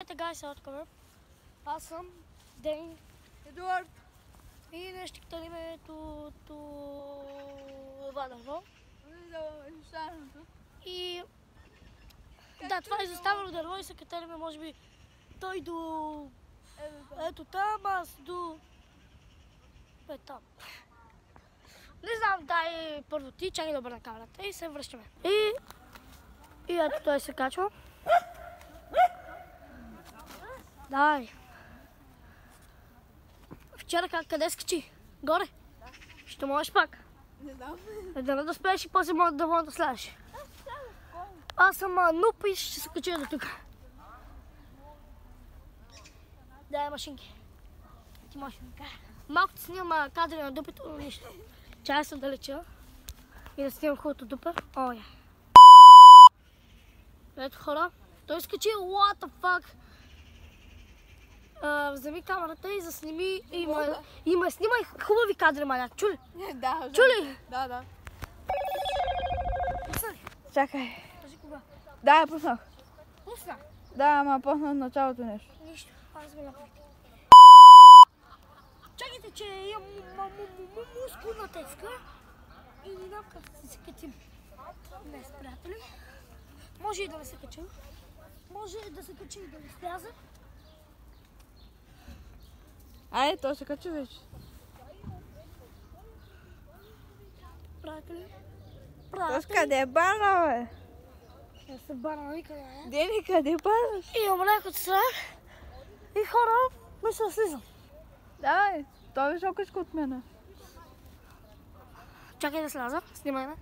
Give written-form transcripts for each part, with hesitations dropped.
Здравейте, гайс, откъде? Аз съм Дейн Едуард. И днес ще каталим това дърво. И да, това е изоставено дърво и се каталиме, може би той до ето там, аз до там. Не знам, дай първо ти, чакай да обърна камерата и се връщаме. И ето той се качва. Дай. Вчера къде скачи? Горе? Да. Ще можеш пак? Не знам. Да не успееш и после да мога да слязеш. Аз съм нуп и ще се кача до тук. Дай машинки. Ти можеш да кажа. Малко ти снимам кадри на дупето, но нищо. Чай се далеча и да снимам хубавото дупе. Оя. Ето хора, той скачи, what the fuck. Вземи камерата и засними и ме снимай хубави кадри, маняк. Чули? Да. Чули? Да. Пусна ли? Чакай. Кажи кога. Да, пуснах. Пусна? Да, ама пусна началото нещо. Нищо, аз го направих. Чакайте, че имам мускулна теска и не знам как да се качим днес, приятели. Може и да не се качим. Може и да се качим и да не сляза. Айде, той се качи вече. Приятели. Тоест къде е бана, бе? Ще се бана никъде, не? Дени, къде банаш? Имам леко страх и хора, мисля да слизам. Давай, той е високичко от мене. Чакай да сляза, снимай ме.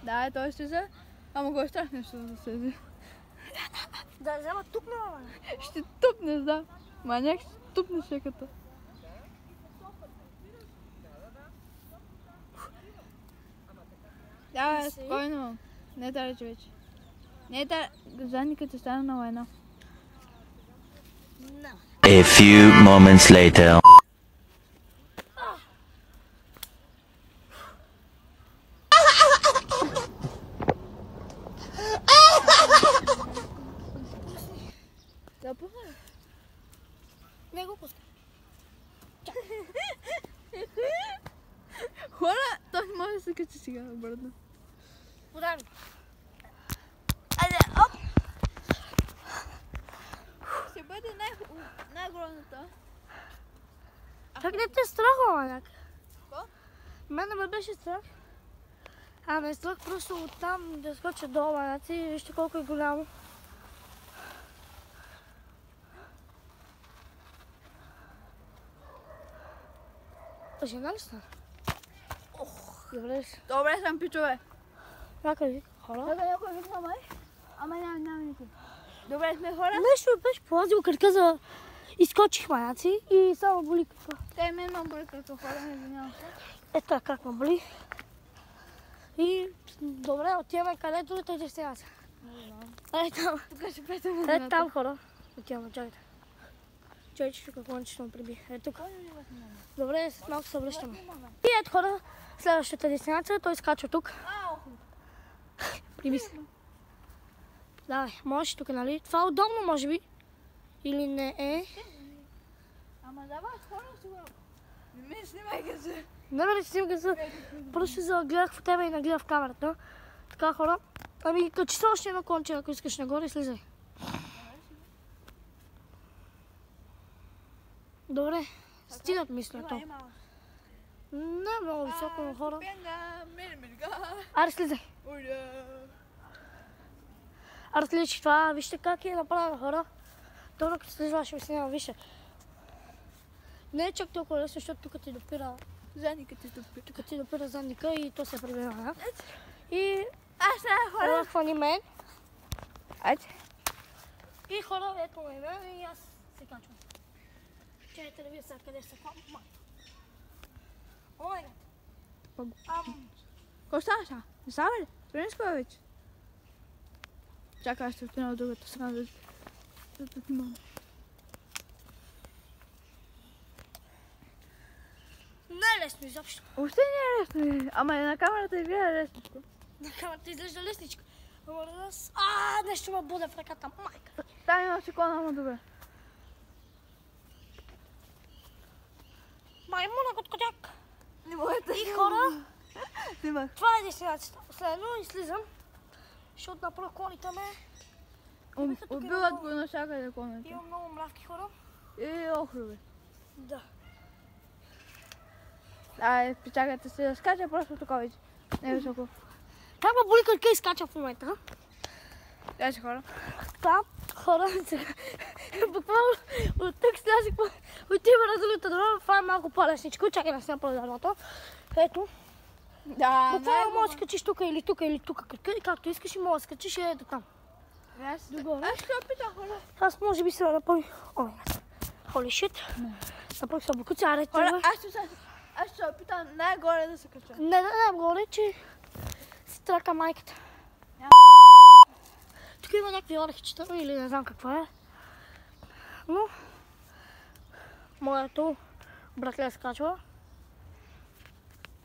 Да, той слиза, ама го е страх нещо да слезе. Да взема тук на ме. Ще тупнеш, да. Маняк ще тупнеш шеката. Да, спокойно. Не е далече вече. Не е далече. Задникът ще стане на война. A few moments later. Да, пусна ли? Не го пускай. Хора, той не може да се качи сега обратно. Подай ми. Айде, оп! Ще бъде най-голямата. Как не те е страх, маняк? Какво? Мен не ме беше страх. Ме е страх просто оттам да скоча долу, маняци, и вижте колко е голямо. Жена ли стана? Добре си. Добре съм, пичове. Как е вика? Хора? Така някой викна май? Ама няма никой. Добре сме хора. Нещо ми беше полазил кръка за... Изкочих, маняци, и само боли кръка. Те мен ме боли като хора, не извинявам се. Ето как ме боли. И добре, отиваме където и той ще сега се. Ей там. Тук ще петаме. Ето там, хора. Отиваме, чакайте. Чакайте, че какво ще ме приби. Ето тук. Добре, малко се връщаме. И ето хора, следващата дестинация, той скачва тук. Приби се. Давай, можеш тук, нали? Това е удобно, може би. Или не е? Ама давай, хора сигурно. Не ме снимай се. Не бе, снимка се. Просто загледах в тебе и нагледах в камерата. Така, хора. Ами, качи се още едно конче, ако искаш нагоре, слизай. Добре, стигат мислято. Не е много високо на хора. Аре, слизай. Аре, слизай това. Вижте как е направено, хора. Добре, като слиза, ще ви снимам, вижте. Не е чак толкова лесно, защото тук ти допира... Задникът ти допира. Тук ти допира задника и то се прибира. И... Аз сега хора. Хвани мен. Айде. И хора, ето ме мен и аз се качвам. Чайте да видя сега къде се хвам. Ой, Какво става сега? Не става ли? Тръгни с вече. Чакай, аз ще отина от другата страна да снимам. не е лесно изобщо. Въобще не е лесно. Ама на камерата изгледа лесно. На камерата изглежда лесничко. Ама раз... нещо ме буде в ръката, майка. Там има циклона, ама добре. Маймуна кот котяк. Не можете. И хора, Снимах. това е дестинацията. Последно излизам, защото направо клоните ме. Убиват го навсякъде клоните. Има много мравки хора. И охрови. Да. Ай, почакайте се да скача просто тук вече. Не е високо. Как ме боли кръка и скача в момента? Дай се хора. Така, хора, сега. Буквално от тук слязах, отива на другата дорога, това е малко по-лесничко. Чакай да сняпа дървото. Ето. Да, Буквално можеш да скачиш тук или тук или тук. Както искаш и можеш да скачиш и ето там. Добре. Аз ще опитам хора. Аз може би сега направи... Ой, holy shit. Направих се букуци, аре Хора, това. аз ще се опитам най-горе да се кача. Не, горе, че си трака майката. Тук има някакви орехичета или не знам какво е. Но моето братле скачва.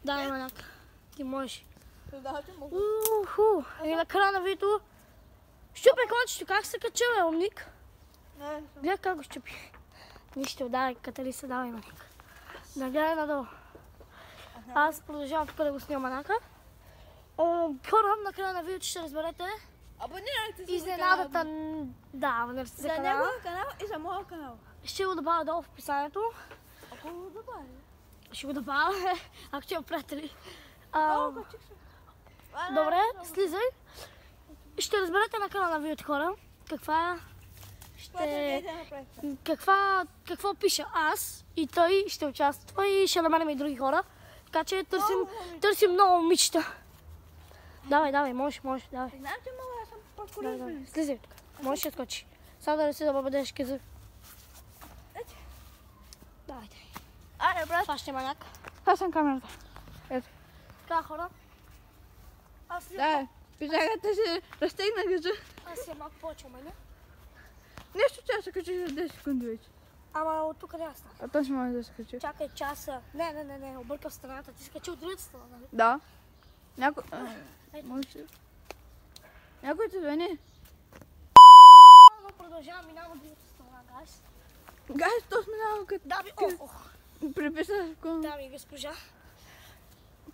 Да, има някакъв. Ти можеш. Да, ти мога. И накрая на видео щупи кончето, как се кача, бе, умник? Не, Гледай как го щупи. Нищо, давай, Каталиса, давай, маник. Да гледай надолу. Аз продължавам тук да го снимам манака. Хора, накрая на видеото ще разберете абонирайте се изненадата. Да, абонирайте се за за канала. неговия канал и за моя канал. Ще го добавя долу в описанието. Ако го добавя. Ще го добавя, ако ще го приятели. Качих се. Добре, слизай. Ще разберете на канала на видеото, хора. Каква какво пише аз и той ще участва и ще намерим и други хора. Така че търсим много момичета. Давай, можеш, давай. Знам, че мога, аз съм по-коризмен. Слизай тук. Можеш да скочи. Само да не си да бъдеш кизър. Давайте. Аре, брат. Това ще е маняк. Аз съм камерата. Ето. Така, хора. Да, пичаката си разтегна гъжа. Аз си малко повече от мене. Нещо че аз се качих за 10 секунди вече. Ама от тук не стана. А то ще може да се качи. Чакай часа. Не, объркав страната. Ти си качи от другата страна, нали? Да. Някой... Ето. Може... Някой те звъни. Но продължавам, минавам от другата страна, гайс. Гайс, то сме много като... Да, Приписа към... да, ми госпожа.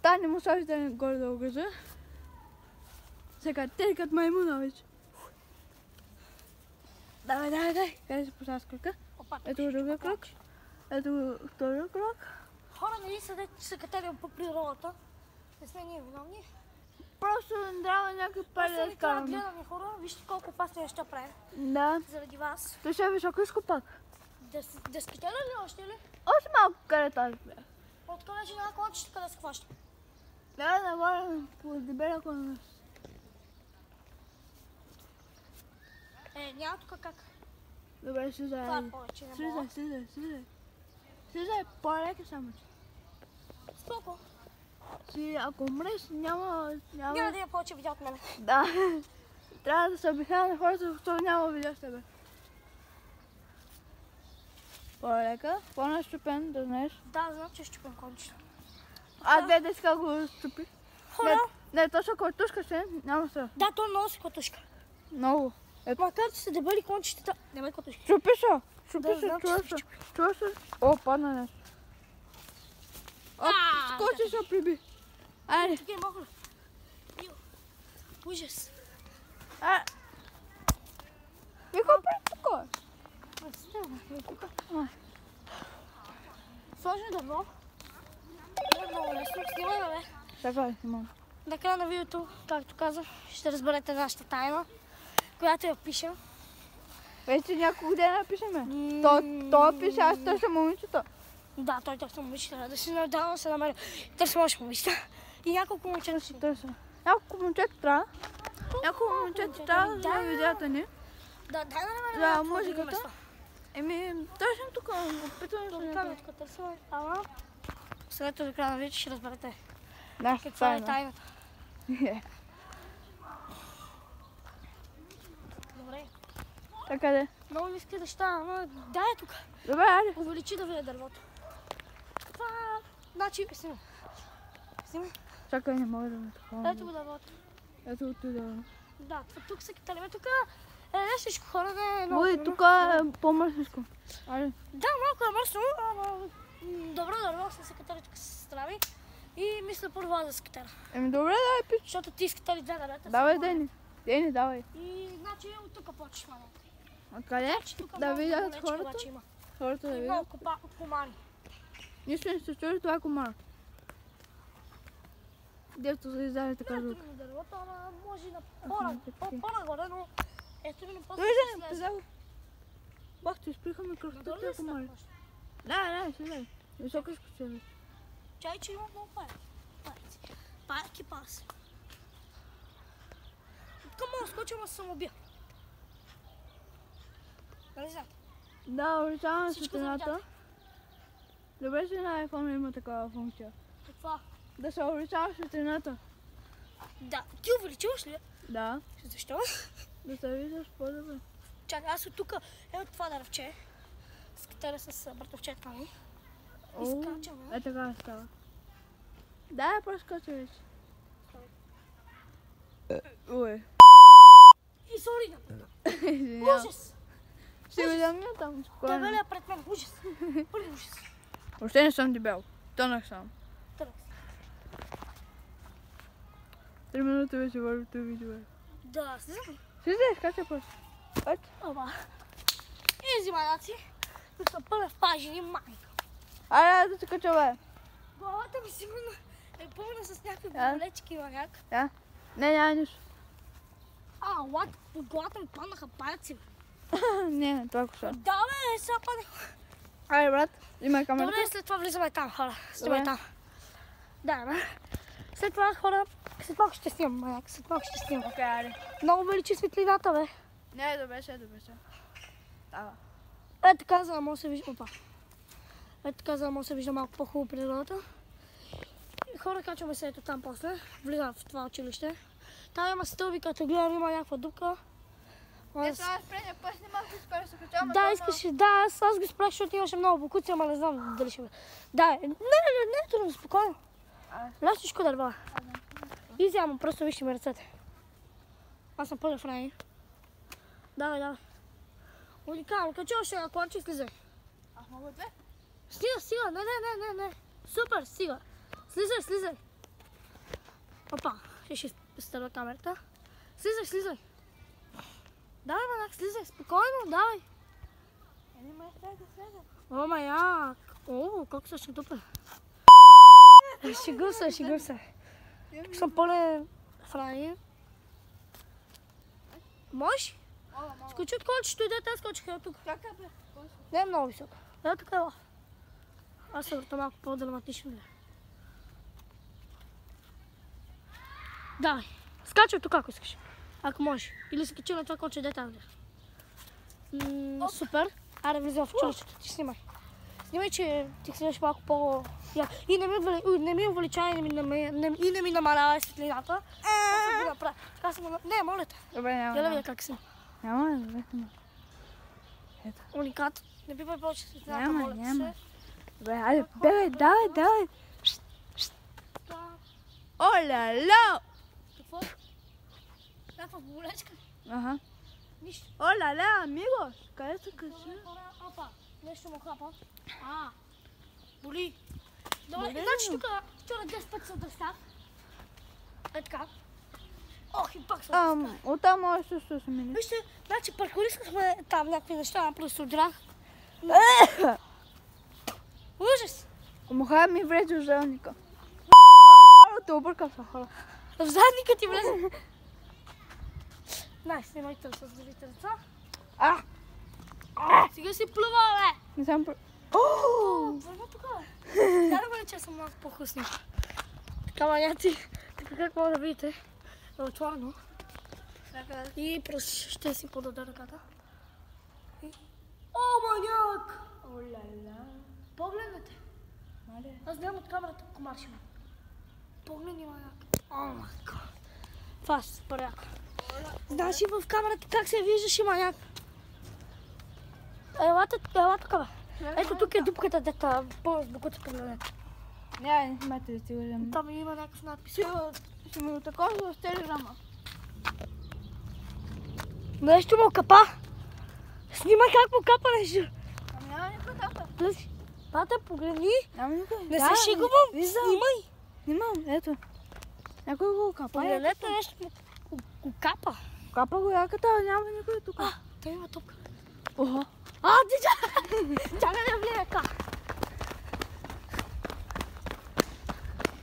Та не му сложи да е горе да огъжа. Сега те като маймуна вече. Давай. Къде се пусна с кръка? Опа, Ето другия кръг. Ето втория кръг. хора, нали са катерим по природата? Не сме ние виновни. Просто не трябва някакви пари да скараме. Гледаме хора, вижте колко опасни неща правим. Да. Заради вас. Той ще е високо изкопак. Да скитера ли още ли? Още малко къде тази бе. Откъде ще на кончета, къде се хваща? Да, нагоре по дебеля клона. Няма тук как. Добре, слизай. Това е повече, не мога. Слизай, по-леко само. Споко. Ако умреш, няма... Няма да има повече видео от мене. Да. Трябва да се обяснява на хората, защото няма видео с тебе. По-лека, по-нащупен, да знаеш. Да, знам, че щупим кончета. Деде ска го ступи. Хора. Не, точно котушка ще, няма се. Да, то много си котушка. Много. Макар че са дебели кончетата, няма котушки. Чупи се. знам, че се Чува се. О, падна нещо. Скочи се приби. Айде. Тук е мокро. Ужас. Никой пред тук. Сложно дърво. Много лесно. Снимай, бе. Така, снимам. Накрая на видеото, както казах, ще разберете нашата тайна, която я пишем. Вече няколко дена пишеме. То пише, аз търся момичета. Да, той търси момичета. Да си надавам се намеря. Търси още момичета. И няколко момичета си. Търся. Няколко момчета трябва. Няколко момчета трябва да вземем видеята ни. Да, дай да За намерим музиката. Търсим тук, опитваме се. тук търсим. Ама, след до края на видеото ще разберете Да, каква е тайната. Добре. Така де. Много ми иска да става, ама дай тук. Добре, айде. Увеличи да видя дървото. Това, значи, снимай. Чакай, не мога да ме такова. Ето го дървото. Ето от долу. Да, тук са китари. Тук е всичко хора, не е много. Ой, тук е по-мърсничко. Айде. Да, малко е мърсно, ама добре дърво са китари тук се страви. И мисля първо аз да се китара. Еми добре, давай пич. Защото ти изкитари две нарета. Давай, Дени. Дени, давай. И значи от тук почваш малко. Откъде? Тук Да малко видят далече хората. обаче има. Хората да И видят. много комари. Нищо не се чули, това е комар. Дето се издаде така Не е звук. трудно дървото, ама може и на по-нагоре, но ето ми на после Виждане, ще те слезе. взел. Бах, ти изприха ми кръвта Надолу ли тези са комари. още? Да, слезе. Високо изкочили. Чай, че има много паяци. Паяки пас. Тук мога да скоча, ама съм убия. Нали знаете? Да, увеличаваме Всичко светлината. завидяте. Добре, че на iPhone има такава функция. Каква? Да се увеличава светлината. Да. Ти увеличаваш ли? Да, Защо? да се виждаш по-добре. Чакай, аз от тук е от това дървче. Скитаря с братовчетка ми. И О, скачаме. е така става. Да, прескочи вече. Ой. И сори на Извинявам. ужас! Ще видям я там, спокойно. Дебелия пред мен. Ужас! Първи ужас. Въобще не съм дебел. Тънък съм. Търък. 3 минути вече вървите видео. Да, слизам. Слизай, скача просто. Ето. Ама. Изи маняци. Тук съм пълен в пажини, майка. Айде, да се кача, бе. Главата ми сигурно е пълна с някакви Да. болечки, маняк. Да? Не, няма нищо. От главата ми паднаха паяци. Бе. Не, това е коса. Да, бе, сега падне. Айде, брат, имай камерата. Добре, след това влизаме там, хора. Добре. Снимай там. Да, бе. След това, хора, след малко ще снимам, маняк. След малко ще снимам. Окей, айде. Много увеличи светлината, бе. Не, добре ще. Става. Е така, за да може да се вижда. Опа. Е така, за да може да се вижда малко по-хубаво природата. И хора, качваме се ето там после. Влизам в това училище. Там има стълби, като гледам има някаква дупка. Не, това спре, не пъс, не малко скоро се качаваме. Да, искаш, да, аз го спрях, защото имаше много бокуци, ама не знам дали ще... Да, не е трудно, спокойно. Лесничко дърва. Изи, ама просто вижте ми ръцете. Аз съм пълен в рани. Давай. Уникално, качвам ще на кланче и слизай. Аз мога две? Стига, не. Супер, стига. Слизай. Опа, ще изтърва камерата. Слизай. Давай, манак, слизай, спокойно, давай. Не ме да слезе. О, маяк. О, колко се дупе. Шегу се. Съм пълен в рани. Можеш? Скочи от колчето и дете, скочих от тук. Как е, бе? Не е много високо. Ето тук е. Аз се върта малко по-драматично. Давай. Скачай от тук, ако искаш. Ако можеш. Или скачи на това колче, дете. Супер. Аре, влизам в училището. Ти снимай. Снимай, че ти снимаш малко по... И не ми увеличава, и не ми намалява светлината. Така съм го направя. Не, моля те. Добре, Я да няма. видя как съм. Няма, добре. Ето. Уникат. Не бива повече светлината, Няма, моля те няма. се. Добре, айде, бегай, давай. Да. Оля-ля! Какво? Някаква болечка? Аха. Нищо. Оля-ля, амигос! Къде се качи? Опа, нещо му хапа. Боли. Добре, Боли ли значи му? тук вчера 10 пъти съм дръстав. Е така. Ох, и пак съм дръстав. Оттам можеш също да се минеш. Вижте, значи паркурискахме там някакви неща, просто се удрях. Ужас! Муха ми вреди в желника. Те объркам са хора. В задника ти влезе. Най, снимай търса с другите деца. Сега си плюва, бе! Не съм Върна тук, бе. Да, бе, че съм малко по-хусни. Така, маняци, така как мога да видите, е отворено. И просто ще си подаде ръката. О, маняк! Оля-ля. Погледнете. Мале. Аз гледам от камерата комар ще има. Погледни, маняк. О, май гад. Това е супер яко. Знаеш ли в камерата как се виждаш, маняк? Ела тук, бе. Ето тук е дупката, дета, по-с бокута погледнете. Не, не смете да си го взема. Там има някакъв надпис. Ще ми го такова в телеграма. Нещо му капа. Снимай как му капа нещо. Ами няма никой капа. Бате, погледни. Няма никой. Не се шегувам. Снимай. Снимам, ето. Някой го капа. Погледнете нещо му капа. Капа го яката, няма никой тук. Той има топка. Охо. Дича! Чакай да влия ка.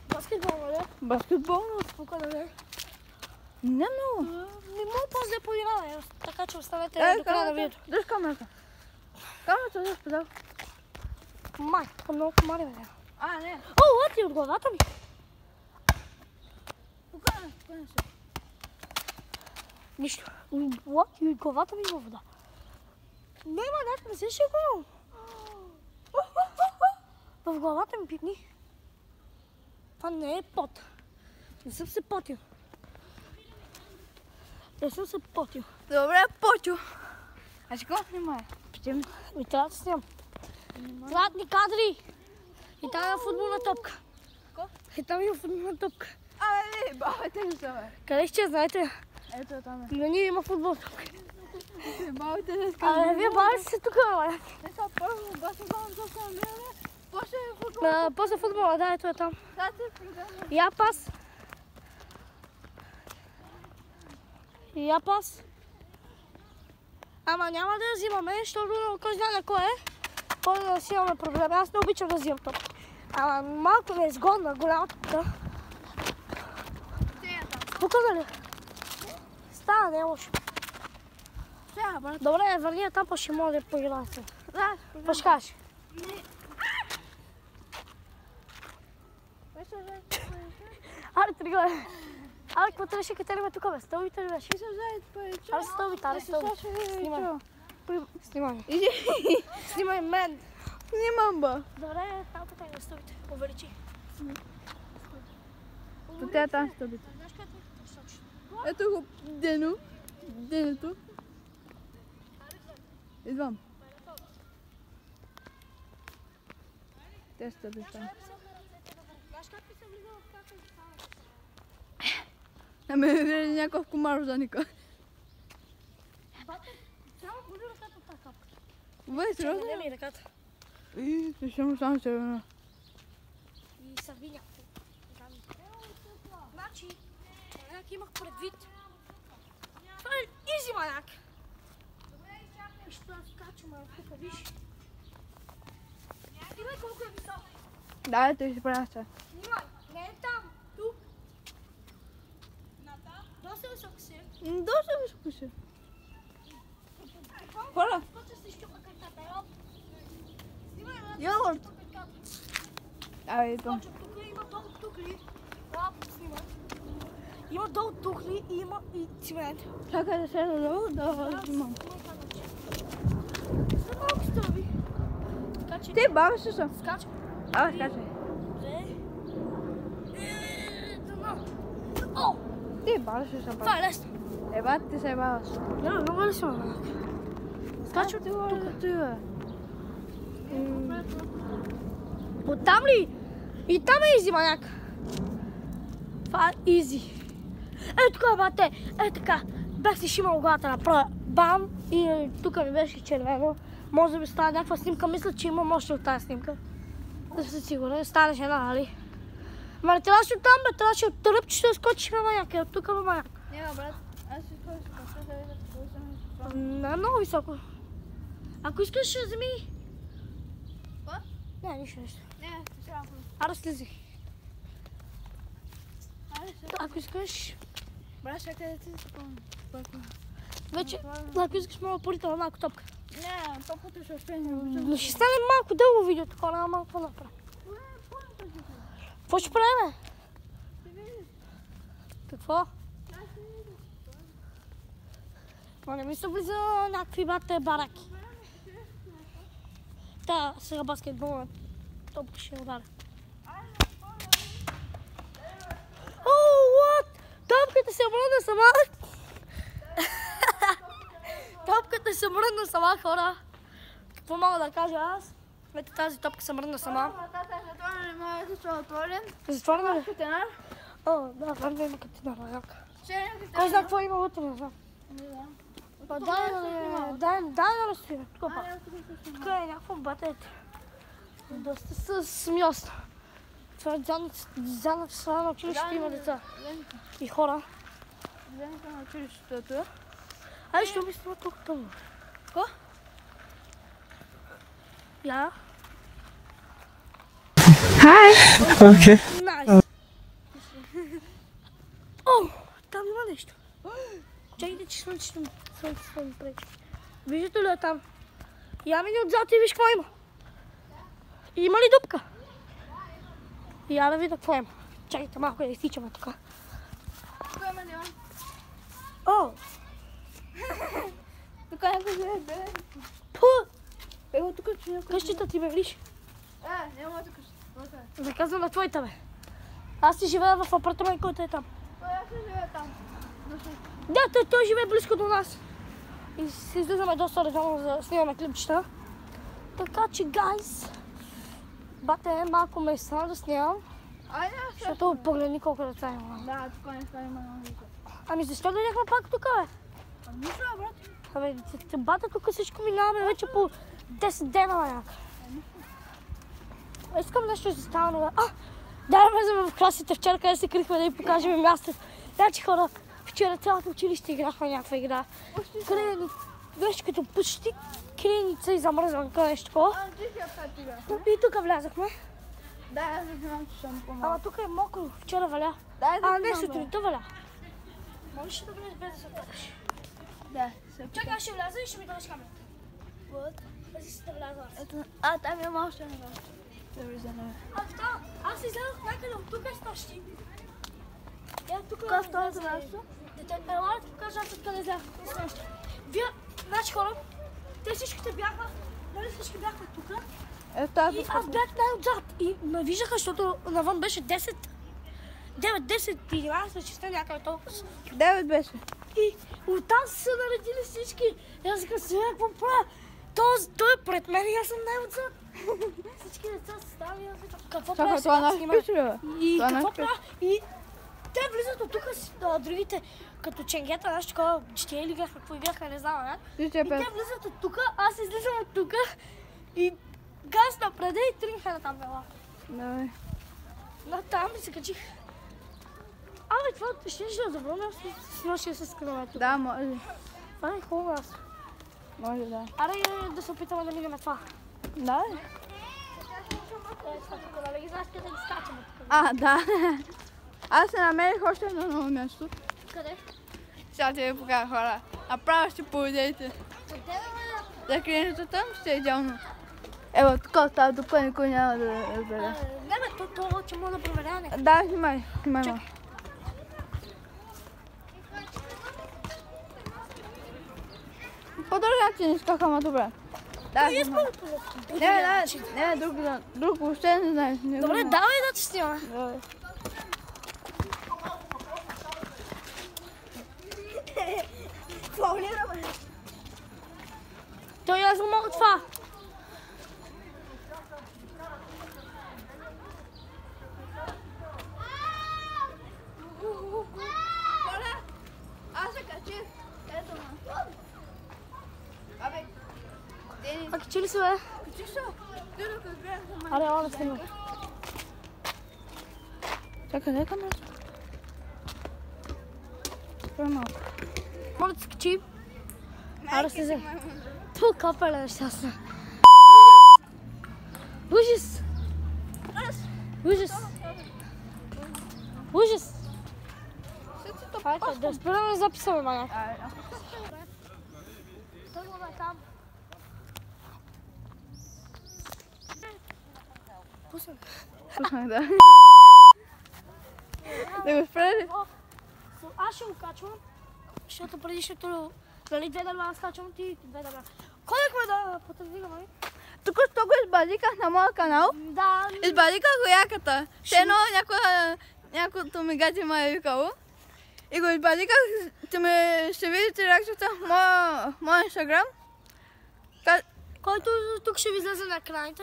Баскетбол, нали? Баскетболно. Тука, нали? Не много. Не мога после да поиграва, така че останете до края на видеото. Дръж камерата. Камерата да сподел. Май, тук много комари, бе. Не. О, лати от главата ми. Покана се. Нищо. Лати от главата ми във вода. Няма, не се шегувам. В главата ми пипни. Това не е пот. Не съм се потил. Не съм се потил. Добре, Почо. А ще какво снимай? Ми трябва да снимам. Трябват ни кадри. И там има футболна топка. И там има футболна топка. Не, бабите не са, бе. Къде ще знаете? Ето там е. На ние има футболна топка. Бабите не скажат. Вие бавите се тук, бе. Ето първо баскетболна топка на мене, после футбол. После футбола, да, ето е там. Дайте Я пас. Я пас. Ама няма да я взимаме, защото кой знае на кой е. Кой да си имаме проблеми. Аз не обичам да взимам топ. Ама малко не е изгодна, голяма топка. Показа ли? Става, не е лошо. Добре, върни я там, па ще мога да поиграем. Па ще кажеш. Аре, тръгвай. Аре, какво трябваше катериме тук, бе? Стълбите ли беше? Аре, стълбите. Снимай. Снимай мен. Снимам, ба. Добре, там катериме стълбите. Увеличи. По тея там стълбите. Знаеш къде е точно? Ето го денето. Идвам. Те стълбите там. Знаеш как ти се влизал в какъв става? Ами видели някакъв комар в заника. Бате, само боли ръката от тази капка. Бе, сериозно? Не ми е ръката. Защо само червена? И са ви някакво. Значи, маняк имах предвид. Това е изи маняк. Добре, изчакай. Виж, това скача маняк, тук виж. Снимай колко е високо. Да, той си правя се. Снимай, не е там, тук. Доста високо си. Доста високо си. Хора! После си щупа краката, йоп. Снимай, Йогурт. Абе, идвам. Точно тук има долу тухли. Оп, снимай. Има долу тухли и има и цимент. Чакай да седна долу, да снимам. Са малко стълби. Така че... Ти баба си са. Скача. Скачай. О! Ти баба си са, Това баба. е лесно. Ебат ти се баба си. Да, много е лесно. Скача Ти тук. тук. Ти бе. Оттам ли? И там е изи, маняк. Това е изи. Ето тук е, бате. Ето така. Бях си шимал главата направя. Бам! И тук ми беше червено. Може да би стане някаква снимка. Мисля, че имам още от тази снимка. Да съм сигурен. Станеш една, нали? Ма не трябваше оттам, бе. Трябваше от тръпчето да скочиш на маняк. От тук, бе, маняк. Няма, брат. Аз си скоча да видя какво съм. Не е много високо. Ако искаш, ще вземи. Какво? Не, нищо. Не, сега. Аре, слези. Ако искаш, Брат, чакай да ти спомня. вече, ако искаш, мога да поритам малко топка. Не, топката ще успее. Но ще стане малко дълго видео, такова няма малко какво направя. Какво ще правим? Какво? Ма не ми се влиза някакви бате бараки. Та, сега баскетболна топка ще ударя. О, what? Топката се мръдна сама. Топката се мръдна сама, хора. Какво мога да кажа аз? Ето тази топка се мръдна сама. Затворен ли моят да се отворен? Затворена ли? Катенар? О, да, там да има катина, маняк. Ще е Кой знае какво има вътре, не знам. Не знам. Дай да разстоим. Тук е някакво батет. Доста с място. Това е задната страна на училището има деца. И хора. Зеленка на училището. Ай, ще обясня тук тъмно. Ко? Я? Хай! Okay. Найс. О, там има нещо. Чакайте, че слънцето ми пречи. Виждате ли там? Я мине отзад и виж какво има. Има ли дупка? Я да видя какво има. Чакайте малко да изтичаме тук. Тук има Дион. О! Тук е някой живее, бе. Пу! Его тук е човек. Къщата ти, бе, виж. Не моята къща. Да казвам на твоята, бе. Аз си живея в апартамент, който е там. Аз не живея там. Да, той живее близко до нас. И си излизаме доста редовно за да снимаме клипчета. Така че, гайс, бате, малко ме е срам да снимам, Айде, защото погледни колко деца има. да, тук не става има много деца. Ами защо дойдехме пак тук, бе? Нищо, брат. Абе, бате, тук всичко минаваме вече по 10 дена, някак. Искам нещо да стане, бе. Да влезем в класите вчера, къде се крихме да ви покажем място. Значи хора, вчера цялото училище играхме някаква игра. Беше като почти креница и замръзванка, нещо такова. Ти си опет игра. И тук влязахме. Да, аз не знам, че съм помогна. Ама тук е мокро, вчера валя. Не, сутринта валя. Можеш ли да влезеш без да се отдадеш? Да, Чакай, аз ще вляза и ще ми дадеш камерата. Без да си да вляза аз. там има още едно. Да влизаме. Аз излязох някъде от тук с нощи. Тук Кой това е за нещо? Дете, ела да ти покажа аз откъде излязох с нощи. Вие, значи хора, те всичките бяха, нали всички бяхме тук. И аз бях най-отзад. И ме виждаха, защото навън беше 10, 9, 10, 11 часа някъде толкова. 9 беше. И оттам са се наредили всички. И аз казах, сега какво правя? Той е пред мен и аз съм най-отзад. Всички деца са ставали и аз казах, какво правя сега да снимам? И какво правя? И те влизат от тук, другите, като ченгета, знаеш такова, че ли бяха, какво бяха, не знам, не? И те влизат от тук, аз излизам от тук и газ напреде и тръгнаха на там бела. Давай. Но там се качих. Абе, това ще е добро място с нощи с скриваме тук. Да, може. Това е хубаво място. Може, да. Аре да се опитаме да минем това. Да? Да ги знаеш къде ги скачаме тук. Да. Аз се намерих още едно ново място. Къде? Сега ти ви покажа, хора. Направо ще поведете. Къде бе? За криенето там ще е идеално. Ево, тук никой няма да разбере. Не бе, то че мога да проверя не. Да, снимай. По друг начин изкаха, ама добре. Да, снимай. Не, друг въобще не знаеш. Добре, давай да ти снима. Давай. Той аз го мога това. Аз се качих. Ето ма. Абе, Денис. Качи ли се, бе? Качих се. Диро, като бях за мен. Аре, ела да снимам. Чакай, дай камерата. Това е малко. Моля да се качи. Аре, се взе. Ту, капеле, нещастна. Ужас! Ужас! Ужас! Хайде, да спираме да записваме, маня. Тръгваме там. Пуснах. Пуснах, да. Да го спре ли? Аз ще го качвам, защото предишното, нали, 2 дърва аз качвам, ти 2 дърва. Ходихме да потърдигаме. Тук го избазиках на моя канал. Да. Избазиках го яката. Ще едно някакво мигати ме е викало. И го избазиках, ще видите реакцията в моя инстаграм. Който тук ще ви излезе на екраните.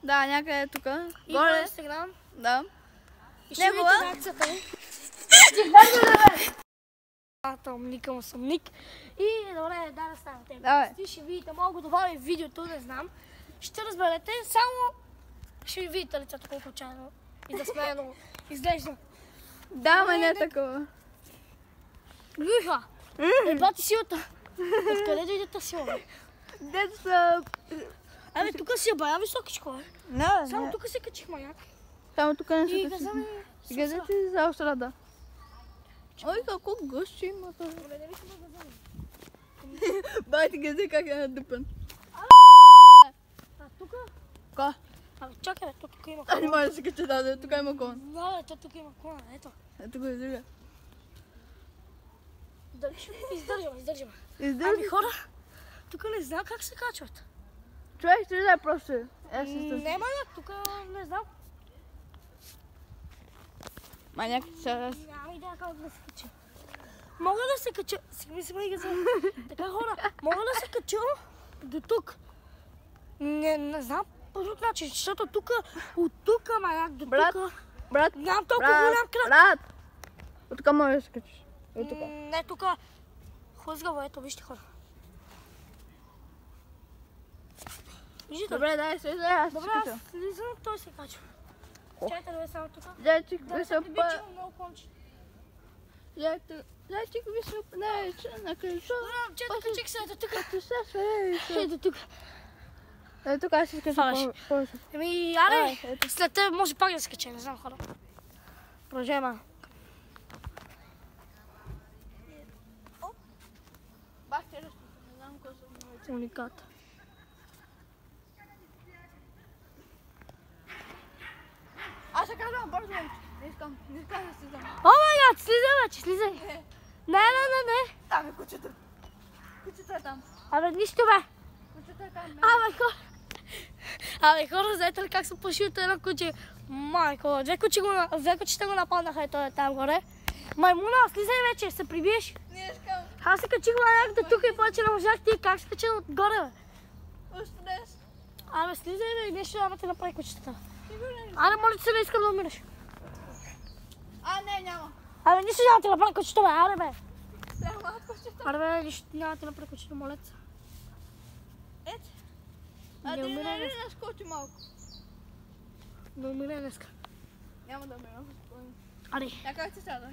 Да, някъде тук. И на инстаграм. Да. И ще видите реакцията. Там никам съм ник. И добре, да стана тебе. Давай. Ти ще видите, мога го добавя в видеото, не знам. Ще разберете, само ще ви видите лицето колко чайно и да смеяно изглежда. Да, ма не е такова. Люха! Еба ти силата! Откъде дойде тази сила, бе? Дето са... Абе, тук си е бая високичко, бе. Не, Само тук се качих, маяк. Само тук не И се газа качи. ми... Газа ти за острада. Ой, колко гъщо има това. Абе, не виждам газа ми. Бай ти газа как е надъпан. А, тук? Ка? Абе, чакай, бе, тук има А, кон. не може да се качи, да, тук има кон. Да, бе, тук има кон, ето. Ето го издържа. Издържаме. Издържа. Ами хора, тук не знам как се качват. Човек ще да е просто. Аз се стъпя. Не, маяк, тук не знам. Маняк, сега Нямам идея как да се кача. Мога да се кача... Сега си ме газа. Така хора, мога да се кача до тук. Не знам по друг начин, защото тук, от тук, маяк, до Брат, тук... брат, Нямам толкова голям крак. брат. От тук можеш да се качиш. От тук. Не, тук хлъзгаво, ето, вижте хора. Виждате? Добре, дай се, аз Добре, се кача. аз слизам, той се качва. Чайте да бе само тук. Зайчик, Да се висоп, прибичам много конче. зайчик, висоп, не, на кръчо. Добре, момчета, качих се, ето тук. Ти се свежи. Ето тук. Ето тук аз се кача Фалаш. повече. Еми, аре, Давай, ето. след теб може пак да се кача, не знам хора. Продължаваме. Бах те разпуска, не знам кой съм. Уникат. Аз се казвам бързо, не искам да се знам. О май гад, слизай вече, слизай. Не. Там е кучето. Кучето е там. Абе, нищо бе. Кучето е там. Абе хора, знаете ли как се плаши от едно куче? Майко, две кучета го нападнаха и той е там горе. Маймуна, слизай вече, се прибиеш. Не искам. Аз се качих маяк до тук и повече не можах ти. Как се кача отгоре, бе? Устрес. Абе, слизай бе, нещо няма те направи кучетата. Сигурен. Аре, моля ти се, не искам да умираш. А, не, няма. Абе, нищо няма те направи кучето, бе, аре бе. Трябва кучето. Аре бе, нищо няма те направи кучето, моля ти се. Ето. Не умирай Адреналин днес. наскочи малко. Не умирай днеска. Няма да умирам. Аре, Я как ти сяда?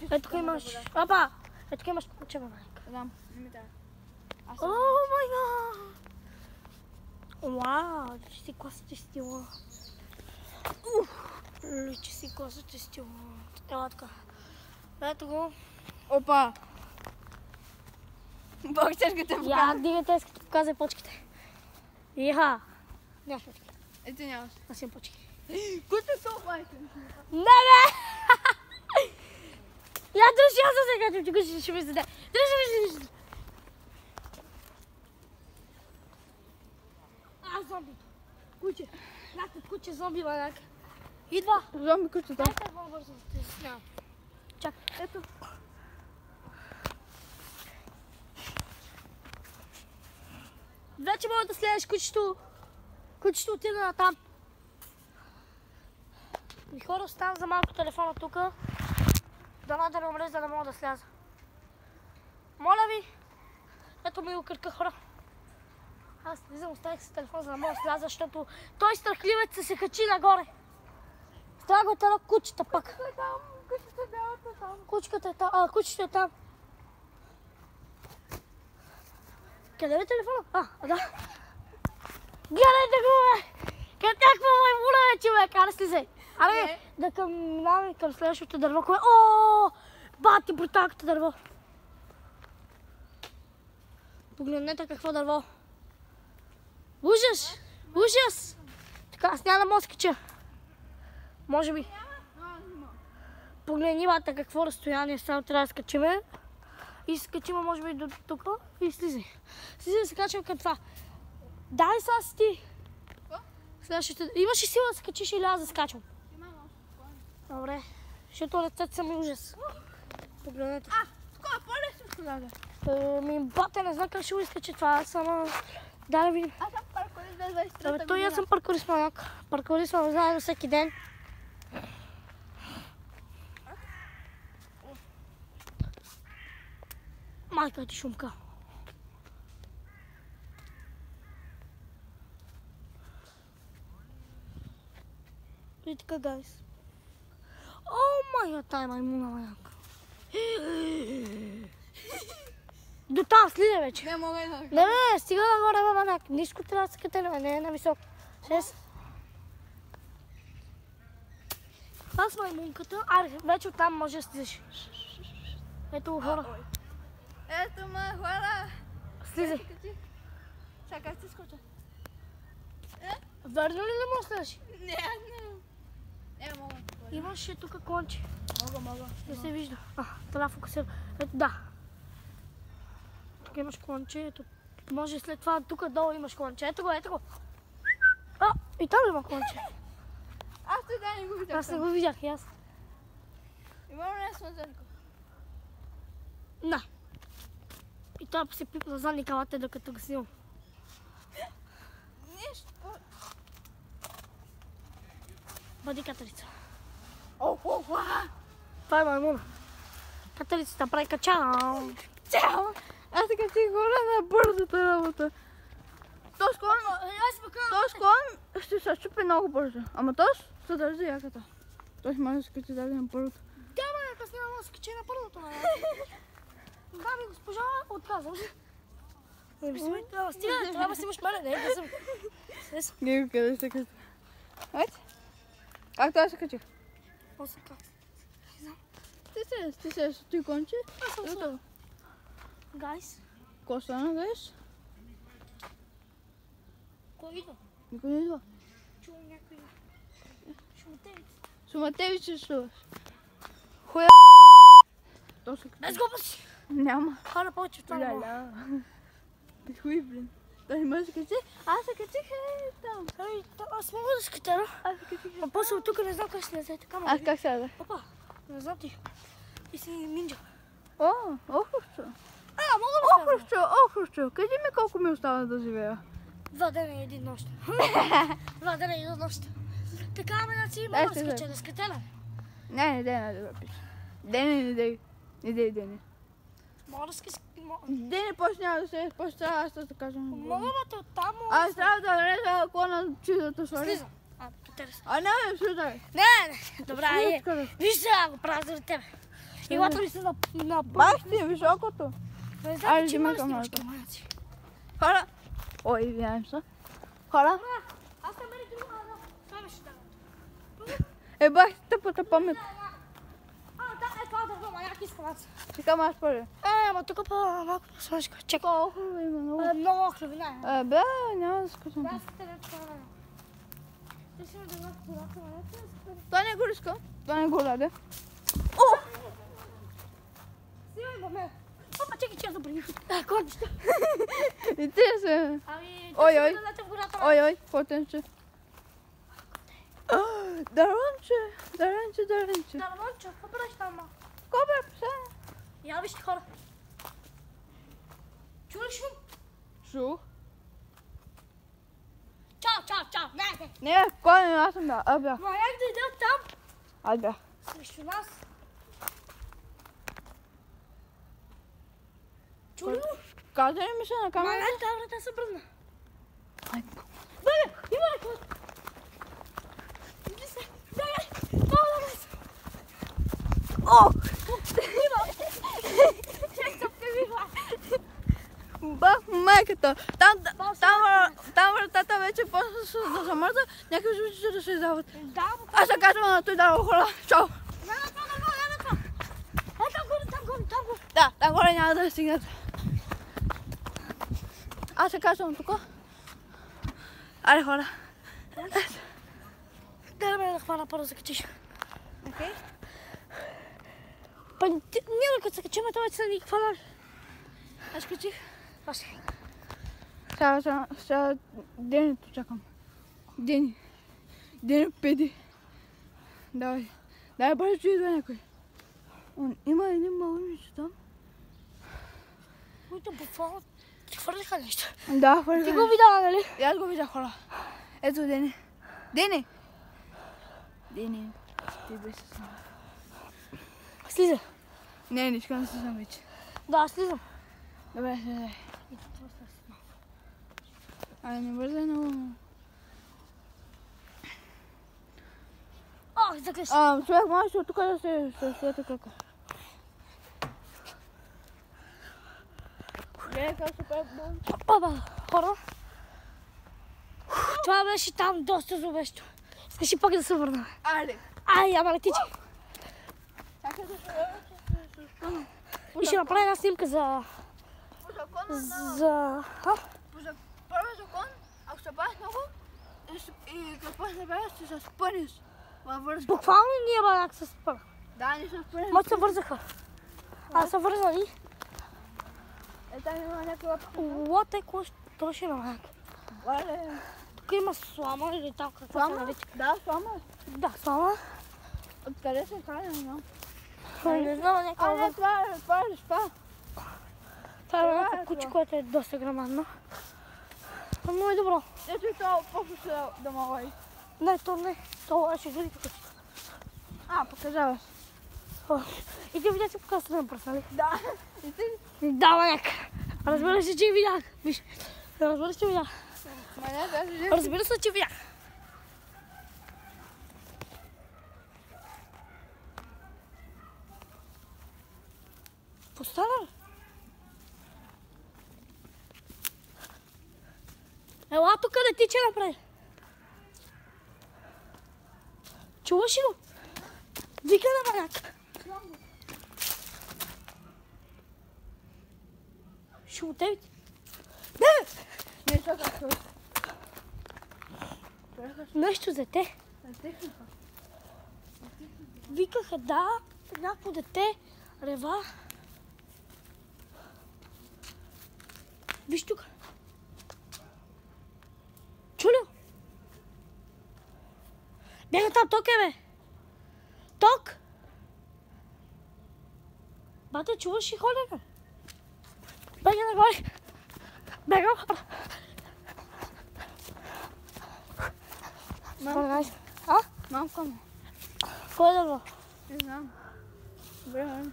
ето тук имаш. Опа! Ето тук имаш куче, бе, майка. Знам, не ми трябва. О май гад! Вау, личи си косите стила. Личи си косите стила. Ела така. Ето го. Опа! Боксерката Я, покажа. дигайте, искате показай почките. Иха! Нямаш почки. Ето нямаш. Аз имам почки. Кучето, майка. Не, бе! Я дръжи, аз да се качам, че кучето ще ми заде. Дръжи. Зомби. Куче. Някакво куче зомби, маняк. Идва. Зомби кучето. Дайте по-бързо. Чакай. Ето. Вече мога да следеш кучето. Кучето отида на там. И хора, оставам за малко телефона тук. Дано да не умре, за да не мога да сляза. Моля ви. Ето ми го кръка, хора. Аз слизам, оставих си телефон, за да мога да сляза, защото той страхливец се качи нагоре. Страга от едно кучета пък. Кучето е бялата там. Кучката е там. Кучето е там. Къде е телефона? Да. Гледайте го, бе! Каква маймуна е, човек! Аре, слизай! Аре, да минаваме към следващото дърво. О! Бати, бруталката дърво! Погледнете какво дърво. Ужас! Ужас! Така, аз няма да мога да скача. Може би. Погледни, бата, какво разстояние само трябва да скачиме. И скачиме, може би, до тук и слизай. Слизай да се качвам към това. Дай сега си ти. Следващото... Имаш ли сила да се качиш или аз да скачвам? Добре. Защото лицето са ми ужас. Погледнете. Тук е по-лесно слага. Ми бата, не знам как ще го изкача това. Само... Да, да видим. Аз съм паркурист за 23-та Абе, той аз съм паркурист, маняк. Паркурист съм заедно всеки ден. майка ти шумка. И така, гайс. О, майка, тая маймуна, майка. До там слиза вече. Не мога да. Не, стига нагоре, мама, ниско трябва да се катерим, не е на високо. 6. Това с маймунката. Аре, вече оттам може да слизаш. Ето го хора. Ето ме, хора. Слизай. Сега как ще скоча? Верно ли да му слезеш? Не мога. Имаш тук конче. Мога. Не се вижда. Трябва фокусира. Ето да. Тук имаш конче. Ето. Може след това тук долу имаш конче. Ето го. И там има конче. Аз тогава не го видях. Аз не го видях и аз. Имам не смазанко. На. И това се пипа за задни калата, докато го снимам. Нищо. Бъди катерица. Това Това е маймуна. Катерицата прави качао. Чао! Аз така ти горе на бързата работа. Този клон ще се щупи много бързо. Ама този се държи яката. Той може да се качи дали на първото. Да, бе, ако снимам да се качи на първото. Дами госпожа, отказвам. Стига, трябва да снимаш мене, не да съм. Не, къде се качи? Как това се качих? После как? Ти се стои конче. Аз съм снимал. Гайс. Какво стана, гайс? Кой идва? Никой не идва. Чувам някой шумотевица. Шуматеви ще чуваш. Хуя. Без глупости! Няма. Хора повече в това не мога. Хуй, блин. Той не може да се качи. Аз се качих там. Аз мога да се катера. Аз се качих. А после от тук не знам как ще слезе. Така Аз как сега? Опа, не знам ти. Ти си минджа. Охрущо. Мога да слезе. Охрущо. Кажи ми колко ми остава да живея. 2 дена и 1 нощ. 2 дена и 1 нощ. Така, значи мога да скача, да скатера. Не да пиш. Не дей. Мога да скача. Дене почне няма да се, после трябва аз да кажа. Мога да те оттам, мога Аз трябва да режа клона чудото сори. слизам. Катера се. Не, слизай. Не. Добре, е. Скоро. Виж сега го правя заради тебе. Иглата ми се на Бах ти, високото. Не Айде, знам, че взимай има ли снимаш камерата. камъняци. Хора. Ой, извинявам се. Хора. Аз съм мери друга, това беше да. Бах ти тъпата памет. Да, това дърво, маяк искам аз. Така аз първи. Ама тук малко по-смешка. Чакай. Охрова има много. Много хлебина. Бе, няма да скачам. Да, искате да това време. Ти си ме да знак пората, ма не те Това не го риска. Това не го даде. снимай го мен. Опа, чакай, че я забравих. Кончета. И ти се. Ами, Ой, ти ой. си да дадете в гората. Ой, потенче. Даронче. Да, Мончо, какво правиш там, ма? Кобе, пса. Я вижте хора. Чули шум? Шух. Чао. Не. Не, кой не, аз съм бях. Аз бях. Маяк да иде там. Аз бях. Срещу нас. Чули го? Каза ли ми се на камера? Маяк, тази врата се бръзна. Ай, Бебе, има ли какво? Иди се. Бебе, мога да се. Бах майката. Там вратата вече после да замърза, някакви звуци да се издават. Да, Аз се казвам на той дава хора. Чао. Там горе. Да, там горе няма да стигнат. Аз се казвам тук. Аре хора. Дай ме да хвана първо да се качиш. Окей. Па ние като се качим, това са ни хванали. Аз качих. Аз. Сега Денито чакам. Дени педи. Давай. Дай бързо идва някой. Има един малъмиче там. Които буквално ти хвърлиха нещо. Да, хвърлиха. Ти го видяла, нали? И аз го видях хора. Ето Дени. Дени, ти беше сам. Слиза. Не искам да се сам вече. Да, слизам. Добре, дай. Ай, не бързай много. Ох, закъс. Човек, можеш от тук да се света крака. Гледай как се прави болно. Опа, хора. Това беше там доста зловещо. Искаш ли пак да се върна? Айде. Ай, ама не тичай. Чакай да се върна. И ще направя една снимка за... По закона За... първи закон, ако се пазиш много и какво се направиш, ще се спънеш във връзка. Буквално ние банак се спъна. Да, ние се спънеш. Моите се вързаха. Аз съм вързани. Там има някаква лапка. Лота е какво ще има банак. Вале. Тук има слама или там какво се Слама? нарича. Да, слама. Да, слама. Откъде се кара, не знам. Не знам някаква... Не, това е спа. Това е някакво куче, което е доста грамадно. Но е добро. Ето и това после ще да ме лови. Не, то не. То ще види тук. Показаваш. И ти видя, че показва да пръсна, нали? Да. И ти? Да, маняк. Разбира се, че видях. Виж. Разбира се, че видях. Маня, даже жив. Разбира се, че видях. Постана ли? Ела тук да тича напред. Чуваш ли го? Вика на маняк. Ще го тебе. Не! Не, чакай. Нещо дете. Викаха да, някакво дете рева. Виж тук. Чули? Бяга там, ток е, бе. Ток! Бате, чуваш ли ходене? Бега нагоре. Бегам хора. Мамка му. Кой да го? Не знам. Добре,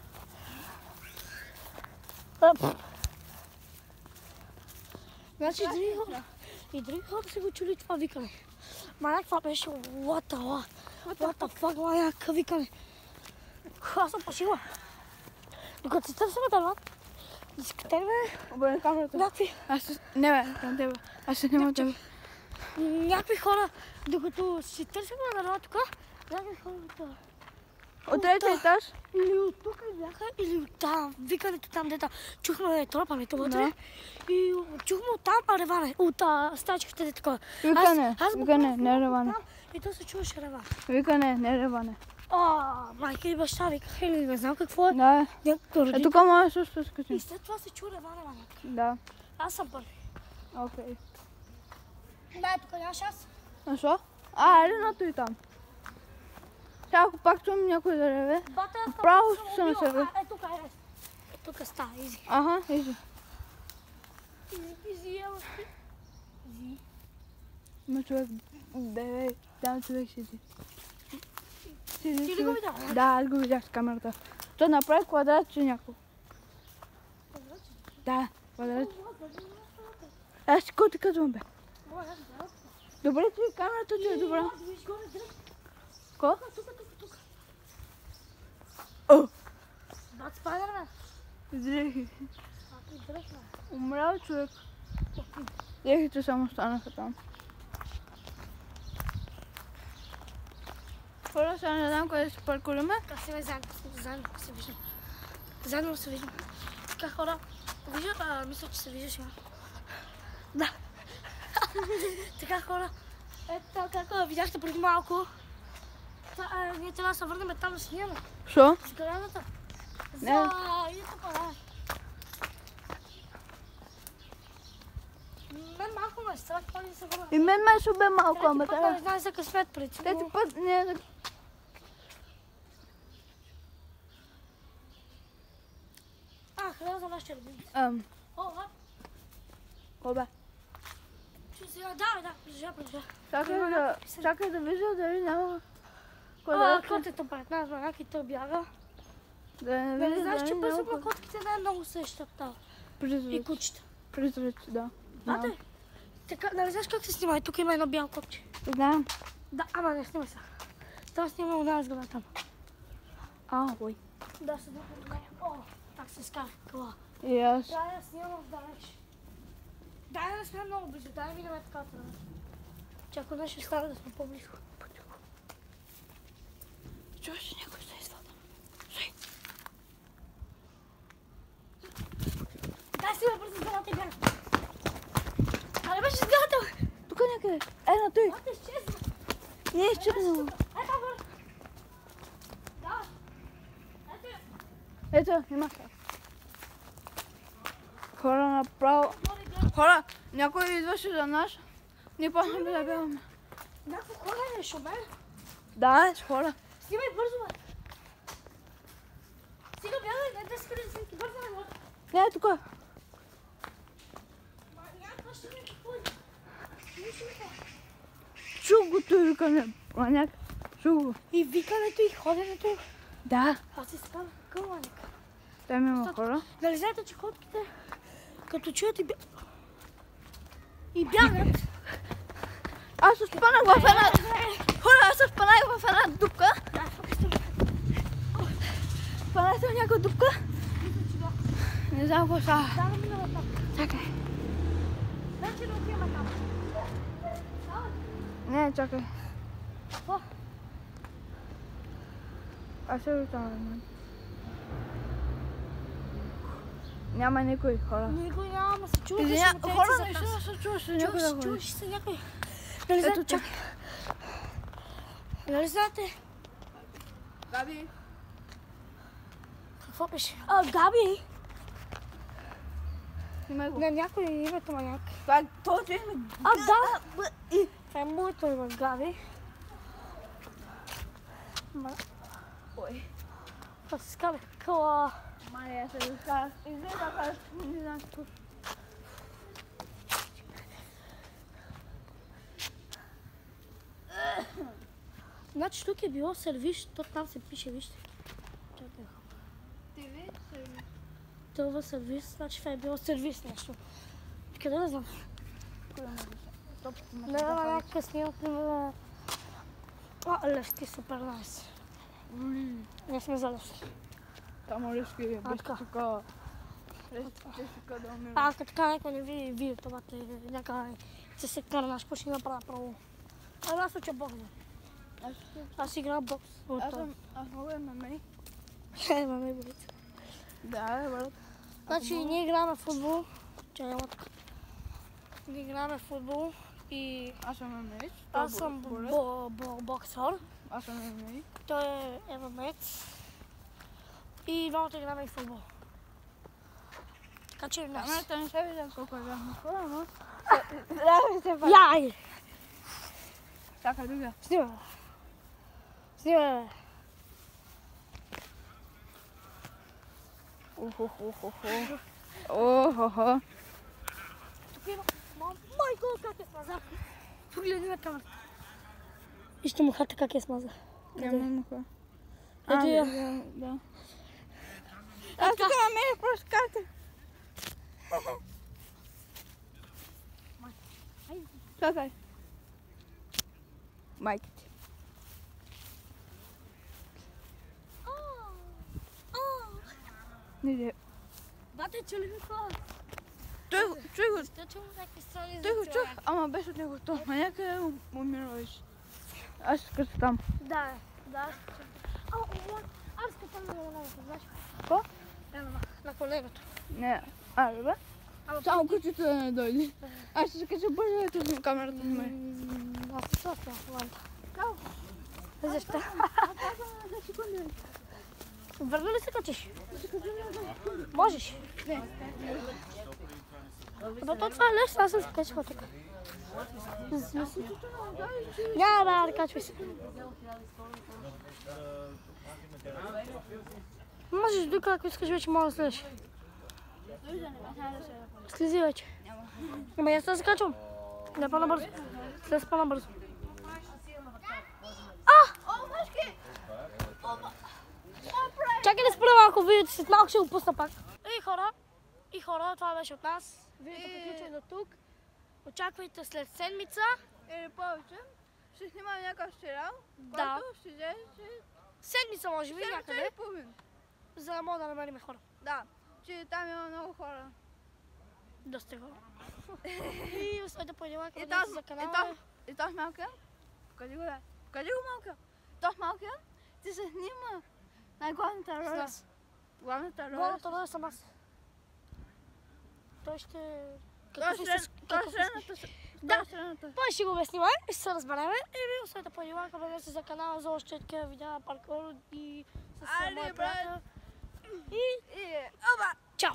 Значи и други хора са го чули това викане. Маняк, това беше what the fuck, маняк, викане. Аз съм пошила. Докато се търсим дърват, дискатеме обърни камерата. някакви... Не бе, към тебе. Аз ще нямам тебе. Някакви хора, докато си търсим дърват тук, някакви хора От третия етаж? или от тук бяха, или от там, викането там, дета. Чухме тропането вътре и чухме от там реване, от стачката де такова. Викане, не реване. И то се чуваше реване. Викане, не реване. Майка и баща викаха или не знам какво е. Да. Някакъв Тук може също да скачим. и след това се чу реване, маняк. Да. Аз съм първи. Окей. Да, тук нямаш аз. Защо? Едното и там. Сега ако пак чувам някой да реве. Бата, аз Право съм ще се убила. насърве. Тук е. Тук става, изи. Аха, изи. Изи, ела. Изи. Има човек. Бе, там човек седи. Ти ли го видя? Да, аз го видях с камерата. Той направи квадратче някакво. Да, квадратче. Аз си коти казвам, бе. Добре, ти камерата ти е добра. Ко? О! Бат Спайдермен. Дрехи. Умрял човек. Дрехите само станаха там. Хора, сега не знам къде да се паркуриме. Красиво е заедно се виждам. Заедно се виждам. Така хора, мисля, че се вижда сега. Да. Така хора, ето как видяхте преди малко. Ние трябва да се върнем там да снимаме. Шо? С граната. Не. Идете па, мен малко ме е страх, това да се върна. И мен ме ще бе малко, ама Трети път не знае за късмет преди. Трети път не... Храна за вашите любимци. Ко бе? Да, прилежа. Чакай да вижда дали няма... Котето пред нас, маняк и той бяга. Да не Да не видя знаеш, дали че няма... пъсък на котките не е много същата. И кучета. Призрач, да. Бате, така, нали знаеш как се снима? Тук има едно бяло копче. Знам. Да, ама не снимай сега. Това снима една сграда там. Ой. Да, се духам тук. О, так се скара кола. И аз. Дай да снимам отдалеч. Дай да не сме много близо, дай да видим така това. Че ако нещо стане да сме по-близо. Чуваш ли някой се извада? Дай си ме бързо сградата и бягам. Але беше сградата! Тук някъде. На той. Бате, изчезва! Не е изчезнало. Ето горе! Да! Ето я! Ето, има. Хора направо. Хора, някой идваше за нас. Ние почнахме да бягаме. Някакво хора е шуме. Да, с хора. Снимай бързо, бе! Стига бягай, не 10 000 снимки, бързо, бе! Не, е тук. Някаква ще ми какво е? Слушайте! Чух го той викане. Маняк. Чух го. И викането, и ходенето. Да. Аз си стана кълманик. Там има хора. Нали знаете, че ходките, като чуят и бягат. Аз се спънах в една... Хора, аз се спънах в една дупка. Спънах се в някаква дупка. Не знам какво става. Да, да минава там. Чакай. Значи да отиваме там. Не, чакай. Какво? Аз се виждам. Няма никой хора. Никой няма, ама се чуваха Извиня, шумотейци хора, зад наистина нас. се чуваше някой да ходи. Чуваш се някой. Нали знаете, Ето, чакай. Нали знаете, Габи. какво беше? Габи! Снимай го. Не, някой името маняк. Това е този име. Да! Това е моето име, Габи. Ой. Това се скаби. Къла. Мария се разкара. Изгледа кажа, не знам какво. Значи тук е било сервиш, то там се пише, вижте. Чакай. ТВ сервис. Това сервис, значи това е било сервис нещо. Къде не знам? Не, някакъв снимок на... Левски, супер найс. Не сме за Левски. Там Левски е без така. така. Левски да умира. Ако така някой не види видеото, бате, някъде се се карнаш, какво ще направя право? Аз уча бокс. Аз играя бокс. Аз мога да ме. Имаме болица. Да, брат. Значи ние играме футбол. Чай, няма така. Ние играме футбол и Аз съм меч. аз съм боксер. Аз съм меч. Той е евамец. И двамата играме и футбол. Така че е нас. Камерата не се вижда колко е бяхме хора, но... Яй! Чакай, друга. Снимай. Снимай, бе. Охо. Тук има... Майко, как е смаза. Погледни на камерата. Вижте мухата как е смаза. Няма муха. Ето я. Да. Аз тук на мен просто карта. Чакай. Майка ти. Не иде. Бате, чули ми това? Чуй го. Ще чувам някакви страни Той го чух, ама без от него то. А някъде умира вече. Аз ще скъса там. Да, да. Аз скъпам на колегата, знаеш? Какво? На колегата. Не. Добре. Само кучето да не дойде. Аз ще се кача бързо, ето съм камерата на мен. Аз се чувствам в момента. Защо? Бързо ли се качиш? Можеш. Не. Но това е лесно, аз съм се качила тук. Няма, качвай се. Можеш тук, ако искаш вече, може да слезеш. Слези вече. Ама аз да се качвам. Не по-набързо. Слез по-набързо. Чакай да спра малко видеото, след малко ще го пусна пак. Ей хора, И хора, това беше от нас. Видеото приключва до тук. Очаквайте след седмица. Или повече. Ще снимам някакъв сериал, Да. който ще излезе Седмица може би седмица някъде, и половина. за да мога да намерим хора. Да, че там има много хора. Доста хора. И оставайте понеделник, И абонирайте се за канала. И този малкия, покажи го, бе. Покажи го малкия. Този малкия, ти се снима на главната С роля. нас. Главната роля. Главната роля съм аз. Той ще... Той е средната. Да. Средната. Той ще го обясниме и ще се разберем. И ви оставете понеделник, абонирайте се за канала за още такива видеа на паркур и с Айде, моя брат. приятел. И И, оба! чао!